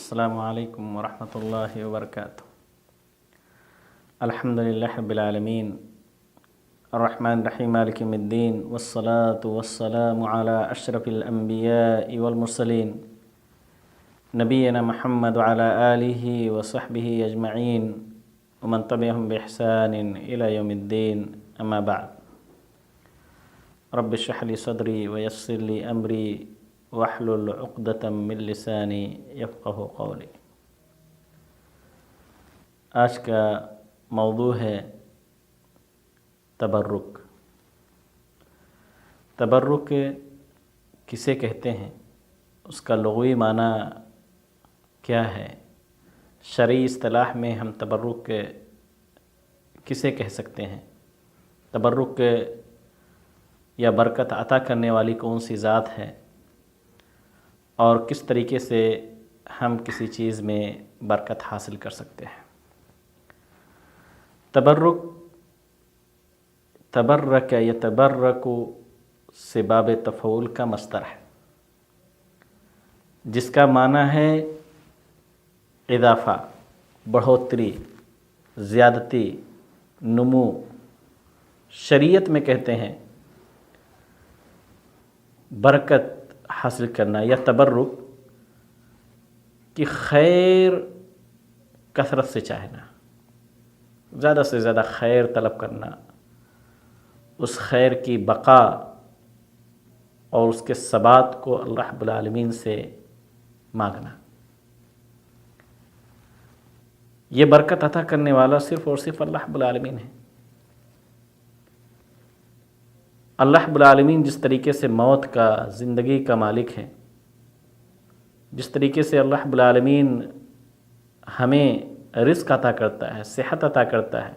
السلام علیکم ورحمۃ اللہ وبرکاتہ۔ الحمدللہ رب العالمین الرحمن الرحیم مالک یوم الدین والصلاة والسلام علی اشرف الانبیاء والمرسلین نبینا محمد وعلی آلہ وصحبہ اجمعین ومن تبعہم بإحسان الی یوم الدین اما بعد۔ رب اشرح لی صدری ویسر لی امری واحلل عقدۃ من لسانی یفقہوا قولی۔ آج کا موضوع ہے تبرک۔ تبرک کسے کہتے ہیں، اس کا لغوی معنی کیا ہے، شرعی اصطلاح میں ہم تبرک کسے کہہ سکتے ہیں، تبرک یا برکت عطا کرنے والی کون سی ذات ہے، اور کس طریقے سے ہم کسی چیز میں برکت حاصل کر سکتے ہیں۔ تبرک یتبرک سے باب تفعول کا مصدر ہے، جس کا معنی ہے اضافہ، بڑھوتری، زیادتی، نمو۔ شریعت میں کہتے ہیں برکت حاصل کرنا یا تبرک کی خیر کثرت سے چاہنا، زیادہ سے زیادہ خیر طلب کرنا، اس خیر کی بقا اور اس کے ثبات کو اللہ رب العالمین سے مانگنا۔ یہ برکت عطا کرنے والا صرف اور صرف اللہ رب العالمین ہے۔ اللہ رب العالمین جس طریقے سے موت کا، زندگی کا مالک ہے، جس طریقے سے اللہ رب العالمین ہمیں رزق عطا کرتا ہے، صحت عطا کرتا ہے،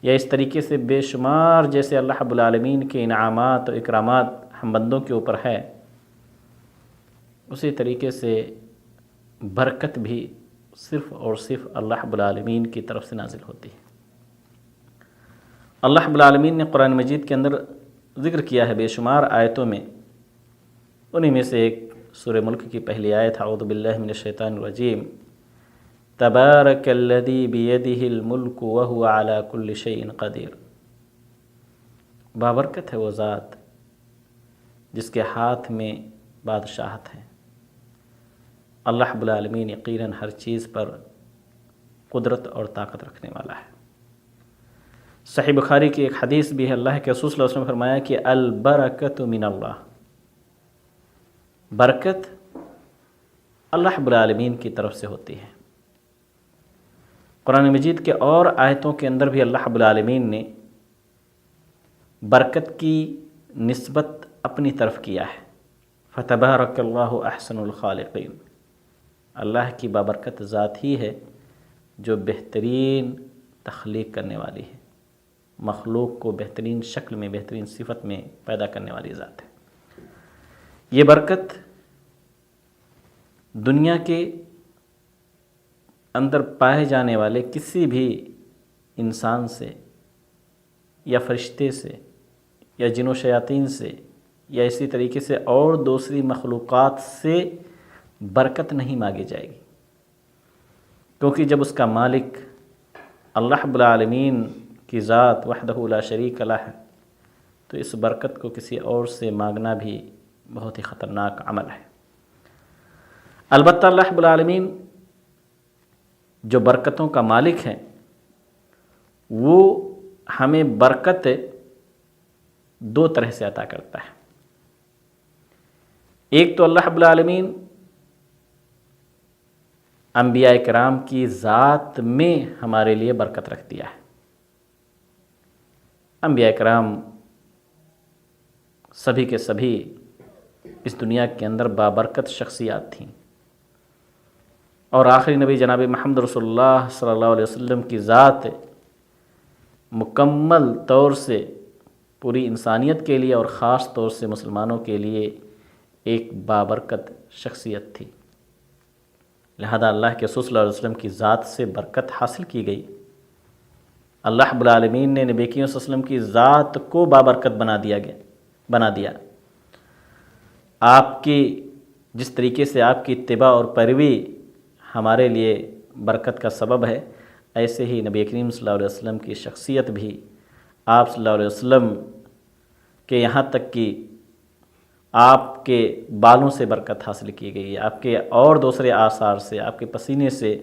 یا اس طریقے سے بے شمار جیسے اللہ رب العالمین کے انعامات و اکرامات ہم بندوں کے اوپر ہے، اسی طریقے سے برکت بھی صرف اور صرف اللہ رب العالمین کی طرف سے نازل ہوتی ہے۔ اللہ رب العالمین نے قرآن مجید کے اندر ذکر کیا ہے بے شمار آیتوں میں، انہی میں سے ایک سورہ ملک کی پہلی آیت، اعوذ باللہ من الشیطان الرجیم، تبارک الذی بیدہ الملک وہو علی کل شیء قدیر۔ بابرکت ہے وہ ذات جس کے ہاتھ میں بادشاہت ہے۔ اللہ رب العالمین یقیناً ہر چیز پر قدرت اور طاقت رکھنے والا ہے۔ صحیح بخاری کی ایک حدیث بھی ہے، اللہ کے رسول صلی اللہ علیہ وسلم نے فرمایا کہ البرکۃ من اللہ، برکت اللہ رب العالمین کی طرف سے ہوتی ہے۔ قرآن مجید کے اور آیتوں کے اندر بھی اللہ رب العالمین نے برکت کی نسبت اپنی طرف کیا ہے، فتبارک اللہ احسن الخالقین۔ اللہ کی بابرکت ذات ہی ہے جو بہترین تخلیق کرنے والی ہے، مخلوق کو بہترین شکل میں، بہترین صفت میں پیدا کرنے والی ذات ہے۔ یہ برکت دنیا کے اندر پائے جانے والے کسی بھی انسان سے یا فرشتے سے یا جن و شیاطین سے یا اسی طریقے سے اور دوسری مخلوقات سے برکت نہیں مانگی جائے گی، کیونکہ جب اس کا مالک اللہ رب العالمین کی ذات وحدہ لا شریک لہ ہے تو اس برکت کو کسی اور سے مانگنا بھی بہت ہی خطرناک عمل ہے۔ البتہ اللہ رب العالمین جو برکتوں کا مالک ہے، وہ ہمیں برکت دو طرح سے عطا کرتا ہے۔ ایک تو اللہ رب العالمین انبیاء کرام کی ذات میں ہمارے لیے برکت رکھ دیا ہے۔ انبیاء کرام سبھی کے سبھی اس دنیا کے اندر بابرکت شخصیات تھیں، اور آخری نبی جناب محمد رسول اللہ صلی اللہ علیہ وسلم کی ذات مکمل طور سے پوری انسانیت کے لیے اور خاص طور سے مسلمانوں کے لیے ایک بابرکت شخصیت تھی، لہذا اللہ کے رسول صلی اللہ علیہ وسلم کی ذات سے برکت حاصل کی گئی۔ اللہ رب العالمین نے نبی کریم صلی اللہ علیہ وسلم کی ذات کو بابرکت بنا دیا۔ آپ کی جس طریقے سے آپ کی اتباع اور پیروی ہمارے لیے برکت کا سبب ہے، ایسے ہی نبی کریم صلی اللہ علیہ وسلم کی شخصیت بھی آپ صلی اللہ علیہ وسلم کے یہاں تک کہ آپ کے بالوں سے برکت حاصل کی گئی ہے، آپ کے اور دوسرے آثار سے، آپ کے پسینے سے،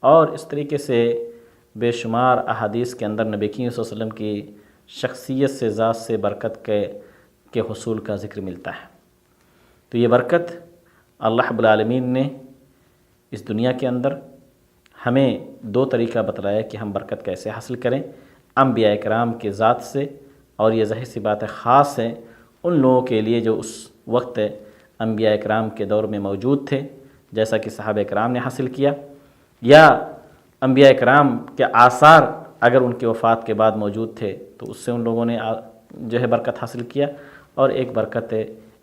اور اس طریقے سے بے شمار احادیث کے اندر نبی کریم صلی اللہ علیہ وسلم کی شخصیت سے، ذات سے برکت کے حصول کا ذکر ملتا ہے۔ تو یہ برکت اللہ رب العالمین نے اس دنیا کے اندر ہمیں دو طریقہ بتلایا کہ ہم برکت کیسے حاصل کریں، انبیاء کرام کے ذات سے، اور یہ ظاہر سی بات ہے خاص ہے ان لوگوں کے لیے جو اس وقت انبیاء کرام کے دور میں موجود تھے، جیسا کہ صحابہ کرام نے حاصل کیا، یا انبیاء کرام کے آثار اگر ان کی وفات کے بعد موجود تھے تو اس سے ان لوگوں نے جو ہے برکت حاصل کیا، اور ایک برکت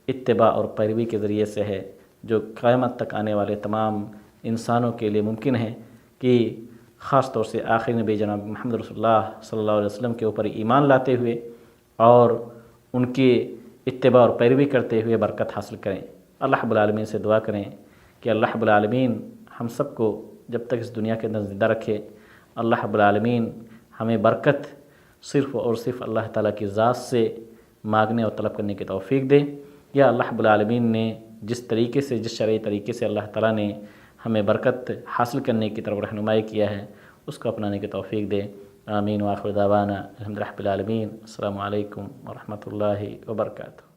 اتباع اور پیروی کے ذریعے سے ہے جو قیامت تک آنے والے تمام انسانوں کے لیے ممکن ہے کہ خاص طور سے آخری نبی جناب محمد رسول اللہ صلی اللہ علیہ وسلم کے اوپر ایمان لاتے ہوئے اور ان کی اتباع اور پیروی کرتے ہوئے برکت حاصل کریں۔ اللہ رب العالمین سے دعا کریں کہ اللہ رب العالمین ہم سب کو جب تک اس دنیا کے اندر زندہ رکھے، اللہ رب العالمین ہمیں برکت صرف اور صرف اللہ تعالیٰ کی ذات سے مانگنے اور طلب کرنے کی توفیق دے، یا اللہ رب العالمین نے جس طریقے سے، جس شرعی طریقے سے اللہ تعالیٰ نے ہمیں برکت حاصل کرنے کی طرف رہنمائی کیا ہے اس کو اپنانے کی توفیق دے۔ آمین وآخر دعوانا الحمد للہ رب العالمین۔ السلام علیکم ورحمۃ اللہ وبرکاتہ۔